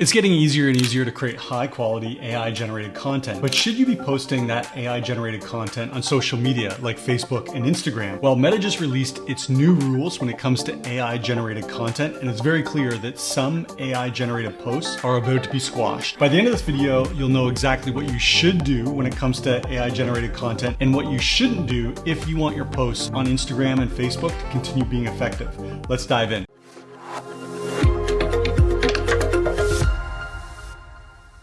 It's getting easier and easier to create high quality AI generated content, but should you be posting that AI generated content on social media like Facebook and Instagram? Well, Meta just released its new rules when it comes to AI generated content, and it's very clear that some AI generated posts are about to be squashed. By the end of this video, you'll know exactly what you should do when it comes to AI generated content and what you shouldn't do if you want your posts on Instagram and Facebook to continue being effective. Let's dive in.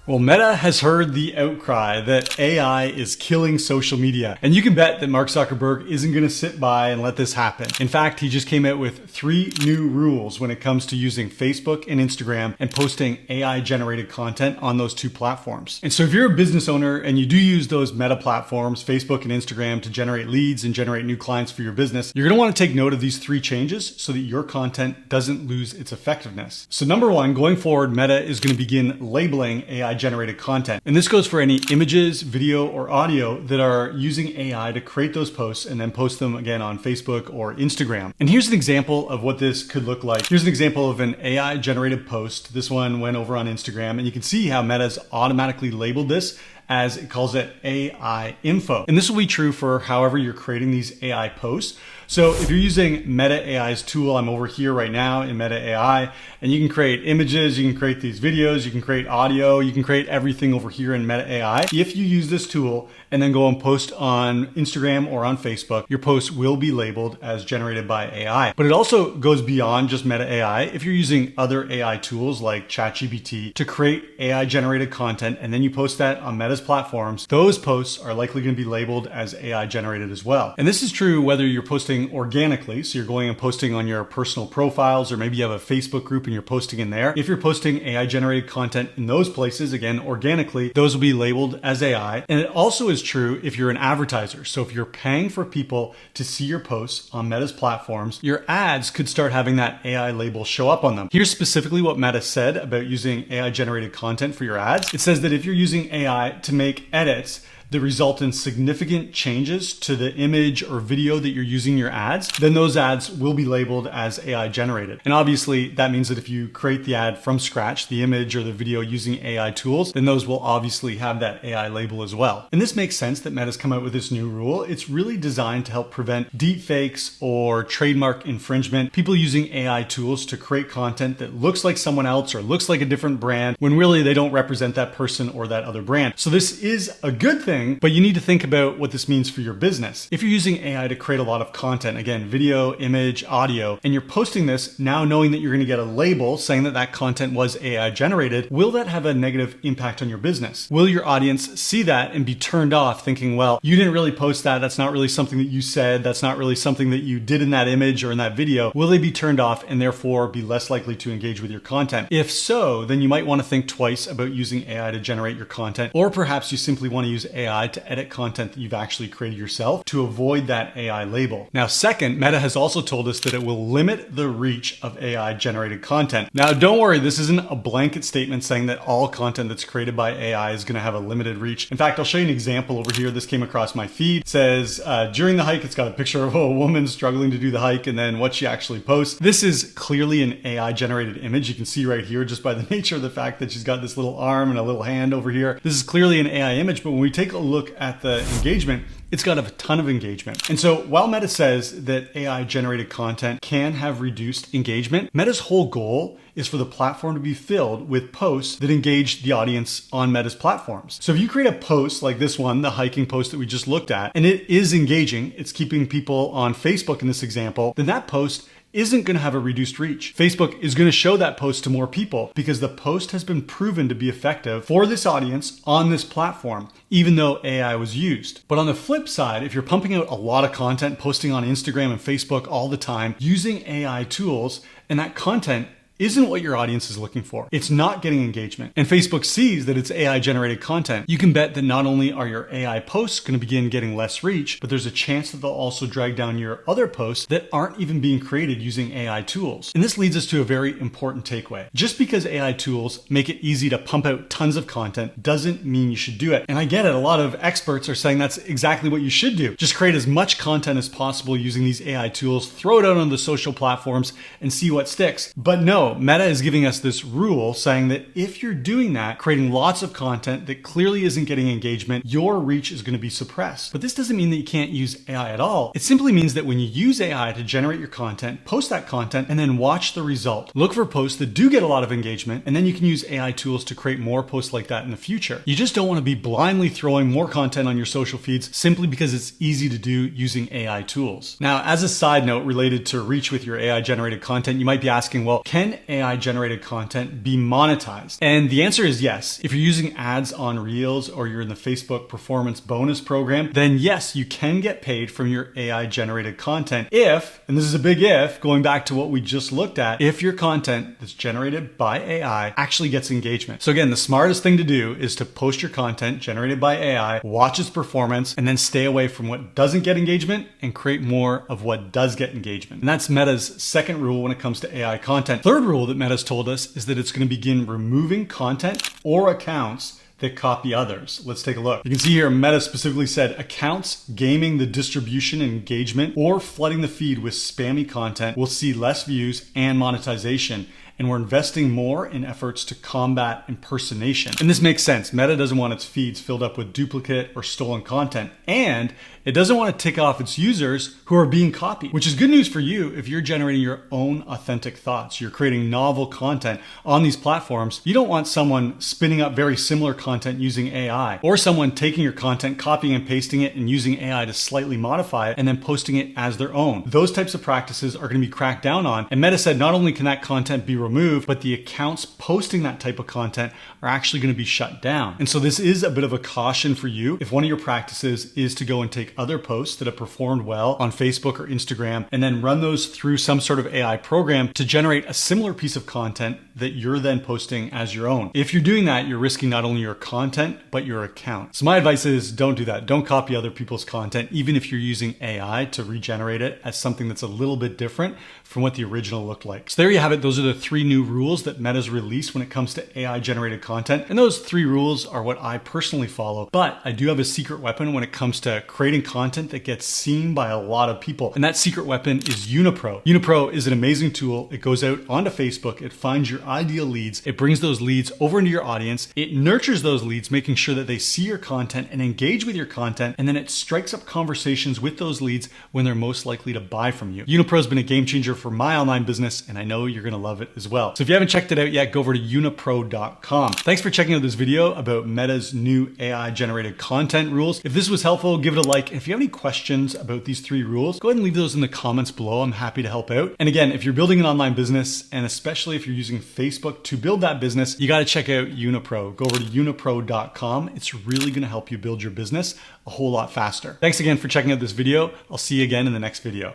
Well, Meta has heard the outcry that AI is killing social media, and you can bet that Mark Zuckerberg isn't going to sit by and let this happen. In fact, he just came out with 3 new rules when it comes to using Facebook and Instagram and posting AI-generated content on those 2 platforms. And so if you're a business owner and you do use those Meta platforms, Facebook and Instagram, to generate leads and generate new clients for your business, you're going to want to take note of these 3 changes so that your content doesn't lose its effectiveness. So number 1, going forward, Meta is going to begin labeling AI generated content. And this goes for any images, video, or audio that are using AI to create those posts and then post them again on Facebook or Instagram. And here's an example of what this could look like. Here's an example of an AI generated post. This one went over on Instagram, and you can see how Meta's automatically labeled this as it calls it AI info. And this will be true for however you're creating these AI posts. So if you're using Meta AI's tool, I'm over here right now in Meta AI, and you can create images, you can create these videos, you can create audio, you can create everything over here in Meta AI. If you use this tool and then go and post on Instagram or on Facebook, your posts will be labeled as generated by AI. But it also goes beyond just Meta AI. If you're using other AI tools like ChatGPT to create AI generated content and then you post that on Meta's platforms, those posts are likely going to be labeled as AI generated as well. And this is true whether you're posting organically, so you're going and posting on your personal profiles, or maybe you have a Facebook group and you're posting in there. If you're posting AI generated content in those places, again, organically, those will be labeled as AI. And it also is true if you're an advertiser. So if you're paying for people to see your posts on Meta's platforms, your ads could start having that AI label show up on them. Here's specifically what Meta said about using AI generated content for your ads. It says that if you're using AI to make edits that result in significant changes to the image or video that you're using in your ads, then those ads will be labeled as AI generated. And obviously that means that if you create the ad from scratch, the image or the video using AI tools, then those will obviously have that AI label as well. And this makes sense that Meta's come out with this new rule. It's really designed to help prevent deepfakes or trademark infringement, people using AI tools to create content that looks like someone else or looks like a different brand when really they don't represent that person or that other brand. So this is a good thing, but you need to think about what this means for your business. If you're using AI to create a lot of content, again, video, image, audio, and you're posting this now knowing that you're going to get a label saying that that content was AI generated, will that have a negative impact on your business? Will your audience see that and be turned off thinking, well, you didn't really post that, that's not really something that you said, that's not really something that you did in that image or in that video? Will they be turned off and therefore be less likely to engage with your content? If so, then you might want to think twice about using AI to generate your content, or perhaps you simply want to use AI to edit content that you've actually created yourself to avoid that AI label. Now, second, Meta has also told us that it will limit the reach of AI generated content. Now, don't worry, this isn't a blanket statement saying that all content that's created by AI is going to have a limited reach. In fact, I'll show you an example over here. This came across my feed. It says, during the hike, it's got a picture of a woman struggling to do the hike and then what she actually posts. This is clearly an AI generated image. You can see right here, just by the nature of the fact that she's got this little arm and a little hand over here. This is clearly an AI image, but when we take a look at the engagement, it's got a ton of engagement. And so while Meta says that AI generated content can have reduced engagement, Meta's whole goal is for the platform to be filled with posts that engage the audience on Meta's platforms. So if you create a post like this one, the hiking post that we just looked at, and it is engaging, it's keeping people on Facebook in this example, then that post isn't going to have a reduced reach. Facebook is going to show that post to more people because the post has been proven to be effective for this audience on this platform, even though AI was used. But on the flip side, if you're pumping out a lot of content, posting on Instagram and Facebook all the time, using AI tools, and that content isn't what your audience is looking for, it's not getting engagement, and Facebook sees that it's AI generated content, you can bet that not only are your AI posts going to begin getting less reach, but there's a chance that they'll also drag down your other posts that aren't even being created using AI tools. And this leads us to a very important takeaway. Just because AI tools make it easy to pump out tons of content doesn't mean you should do it. And I get it, a lot of experts are saying that's exactly what you should do. Just create as much content as possible using these AI tools, throw it out on the social platforms and see what sticks. But no, know, Meta is giving us this rule saying that if you're doing that, creating lots of content that clearly isn't getting engagement, your reach is going to be suppressed. But this doesn't mean that you can't use AI at all. It simply means that when you use AI to generate your content, post that content, and then watch the result. Look for posts that do get a lot of engagement, and then you can use AI tools to create more posts like that in the future. You just don't want to be blindly throwing more content on your social feeds simply because it's easy to do using AI tools. Now, as a side note related to reach with your AI generated content, you might be asking, well, can AI generated content be monetized? And the answer is yes. If you're using ads on Reels or you're in the Facebook Performance Bonus program, then yes, you can get paid from your AI generated content if, and this is a big if, going back to what we just looked at, if your content that's generated by AI actually gets engagement. So again, the smartest thing to do is to post your content generated by AI, watch its performance, and then stay away from what doesn't get engagement and create more of what does get engagement. And that's Meta's second rule when it comes to AI content. Third rule that Meta's told us is that it's going to begin removing content or accounts that copy others. Let's take a look. You can see here Meta specifically said accounts gaming the distribution and engagement or flooding the feed with spammy content will see less views and monetization. And we're investing more in efforts to combat impersonation. And this makes sense. Meta doesn't want its feeds filled up with duplicate or stolen content. And it doesn't want to tick off its users who are being copied, which is good news for you if you're generating your own authentic thoughts. You're creating novel content on these platforms. You don't want someone spinning up very similar content using AI, or someone taking your content, copying and pasting it and using AI to slightly modify it and then posting it as their own. Those types of practices are going to be cracked down on. And Meta said not only can that content be removed, but the accounts posting that type of content are actually going to be shut down. And so this is a bit of a caution for you if one of your practices is to go and take other posts that have performed well on Facebook or Instagram and then run those through some sort of AI program to generate a similar piece of content that you're then posting as your own. If you're doing that, you're risking not only your content, but your account. So my advice is don't do that. Don't copy other people's content, even if you're using AI to regenerate it as something that's a little bit different from what the original looked like. So there you have it. Those are the 3 new rules that Meta's released when it comes to AI generated content. And those 3 rules are what I personally follow, but I do have a secret weapon when it comes to creating content that gets seen by a lot of people. And that secret weapon is Unipro. Unipro is an amazing tool. It goes out onto Facebook. It finds your ideal leads. It brings those leads over into your audience. It nurtures those leads, making sure that they see your content and engage with your content. And then it strikes up conversations with those leads when they're most likely to buy from you. Unipro has been a game changer for my online business, and I know you're going to love it as well. So if you haven't checked it out yet, go over to unipro.com. Thanks for checking out this video about Meta's new AI generated content rules. If this was helpful, give it a like. And if you have any questions about these 3 rules, go ahead and leave those in the comments below. I'm happy to help out. And again, if you're building an online business, and especially if you're using Facebook to build that business, you got to check out Unipro. Go over to unipro.com. It's really going to help you build your business a whole lot faster. Thanks again for checking out this video. I'll see you again in the next video.